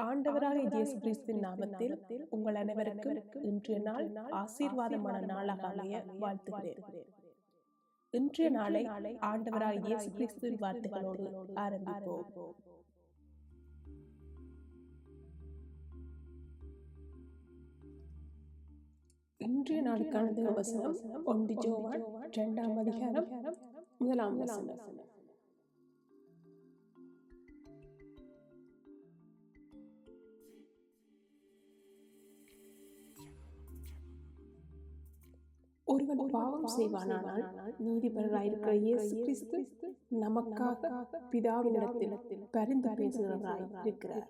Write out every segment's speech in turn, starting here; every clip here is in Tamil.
ஆண்டவராகிய இயேசு கிறிஸ்துவின் நாமத்தில் உங்கள் அனைவருக்கும் இன்றைய நாள் ஆசீர்வாதமான நாளாக அமைய வாழ்த்துகிறேன். இன்றைய நாளை ஆண்டவராகிய இயேசு கிறிஸ்துவின் வார்த்தைகளோடு ஆரம்பிப்போம். இன்றைய நாளுக்கான தேவவசனம் 1 யோவான் 2 அதிகாரம் 1 வசனம். ஒருவன் பாவம் செய்வானானால் நீதிபரராயிருக்கிற இயேசு கிறிஸ்து நமக்காக பிதாவினிடத்தில் பரிந்து பேசுகிறவராய் இருக்கிறார்.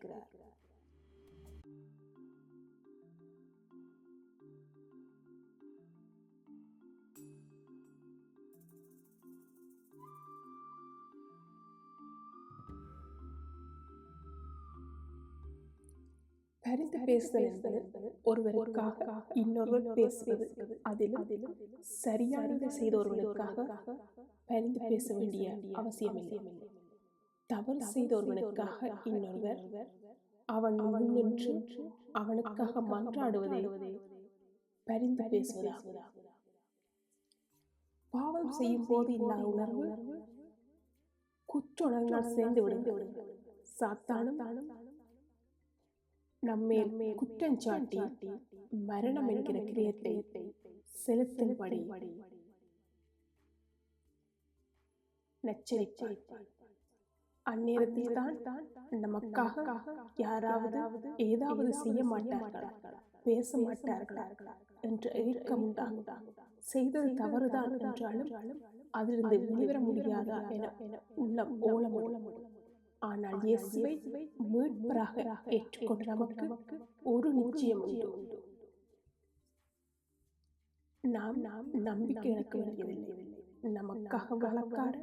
பரிந்து பேசுதல் என்பது ஒருவருக்காக இன்னொருவர் பேசுவது. அதிலும் சரியானதை செய்தவர்களுக்காக பரிந்து பேச வேண்டிய அவசியமில்லை. தவறு செய்தவர்களுக்காக இன்னொருவர் அவன் முன்னின்று அவனுக்காக மன்றாடுவதே பரிந்து பேசுவதாகும். பாவம் செய்யும் போது இல்லாத உணர்வு குற்றுணர்வினால் சேர்ந்து விடுகிறது. சாத்தானும் நம்மேல் குற்றஞ்சாட்டி மரணம் என்கிற கிரியத்தை செலுத்தும்படி நச்சரிப்பார். அந்நேரத்தில் தான் நமக்காக யாராவது ஏதாவது செய்ய மாட்டார்களா, பேச மாட்டார்களா என்ற ஏக்கம் உண்டாகும். செய்தது தவறுதான் என்றாலும் அதிலிருந்து வெளிவர முடியாதா என உள்ளம் ஓலமிடும். ஆனால் இயேசுவை மீட்பராக ஏற்றுக்கொண்ட நமக்கு ஒரு நிச்சயம் உண்டு. நாம் நம்பிக்கை இழக்க வேண்டியதில்லை. நமக்காக வழக்காட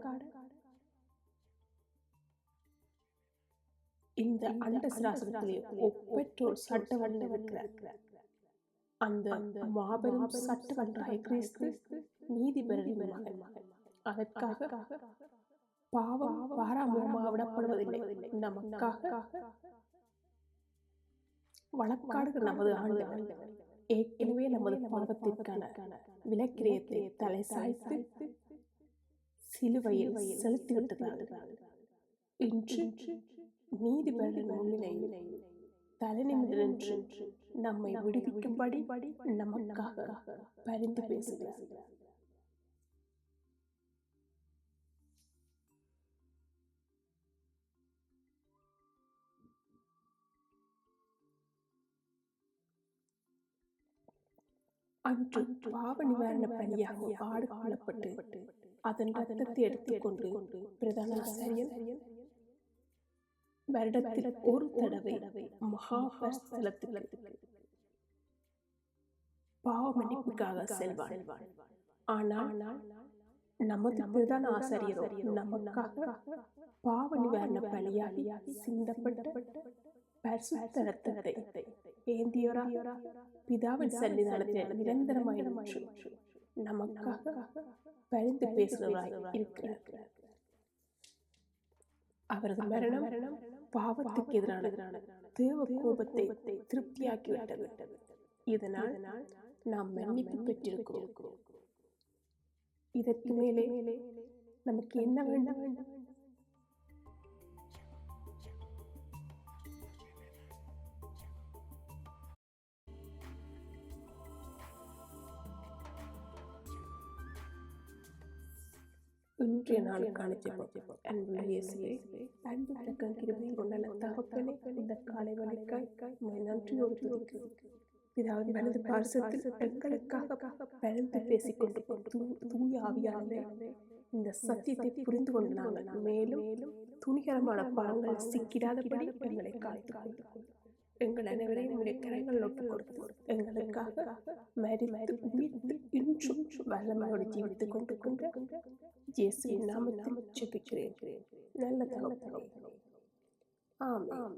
இந்த அண்ட சராசரத்திலே ஒப்பற்றோர் சட்டவல்ல இருக்கிறார். அந்த மாபெரும் சட்டவல்றாய் கிறிஸ்து நீதிபரரின் மகன். அதற்காக பாவம் பாராமுகமாக விடப்படுவதில்லை. நமக்காக வழக்காடுகிற நமது ஆண்டவர் ஏற்கனவே நமது பாவத்திற்கான விலக்கிரயத்தை தலை சாய்த்து சிலுவையில் செலுத்திவிட்டதால் இன்று நீதிபதியின் முன்னிலையில் தலைநிமிர்ந்து நம்மை விடுவிக்கும்படி நமக்காக பரிந்து பேசுகிறார். அன்று பாவ நிவாரண பணியாக ஆடு கொள்ளப்பட்டு அதன் ரத்தத்தை எடுத்துக்கொண்டு பிரதான ஆசாரியன் வருடத்தில் ஒரு தடவை மகாபரிசுத்தலத்துக்கு பாவ மன்னிப்புக்காக செல்வான். ஆனால் நமது பிரதான ஆசாரியரோ நமக்காக பாவ நிவாரண பணியாகி சிந்தப்பட்ட பரிசுத்த ரத்தத்தை ஏந்தியோரா பிதாவின் சன்னிதானத்தில் நிரந்தரமாய் நமக்காக பரிந்து பேசுகிறவராய் இருக்கிறார். அவரது மரணம் பாவத்துக்கு எதிரான தேவ கோபத்தை திருப்தியாக்கிவிட்டது. இதனால் நாம் மன்னிப்பு பெற்றிருக்கிறோம். இதற்கு மேலே நமக்கு என்ன வேண்டும்? இன்றைய நாளுக்கான ஜெபம். அன்புள்ள இயேசுவே, அன்பு இரக்கம் கிருபை கொண்ட தகப்பனே, இந்த காலை வேளைக்காய் உம்மை நன்றியோடு துதிக்கிறோம். பிதாவின் வலது பார்சத்தில் எங்களுக்காக பரிந்து பேசிக்கொண்டு தூய ஆவியானவரே, இந்த சத்தியத்தை புரிந்து கொண்டு நாங்கள் மேலும் துணிகரமான பாவங்கள் சிக்கிடாதபடி எங்களை காத்துக்கொள்ளும். எங்கள் அனைவரையும் உடைய கரங்கள் ஒப்புக் கொடுத்து எங்களுக்காக மரித்து உயிர்த்து இன்றும் வல்லமையோடு ஜீவித்துக் கொண்டு இயேசுவின் நாமத்தில் ஜெபிக்கிறேன். நல்ல தகப்பனே, ஆமென்.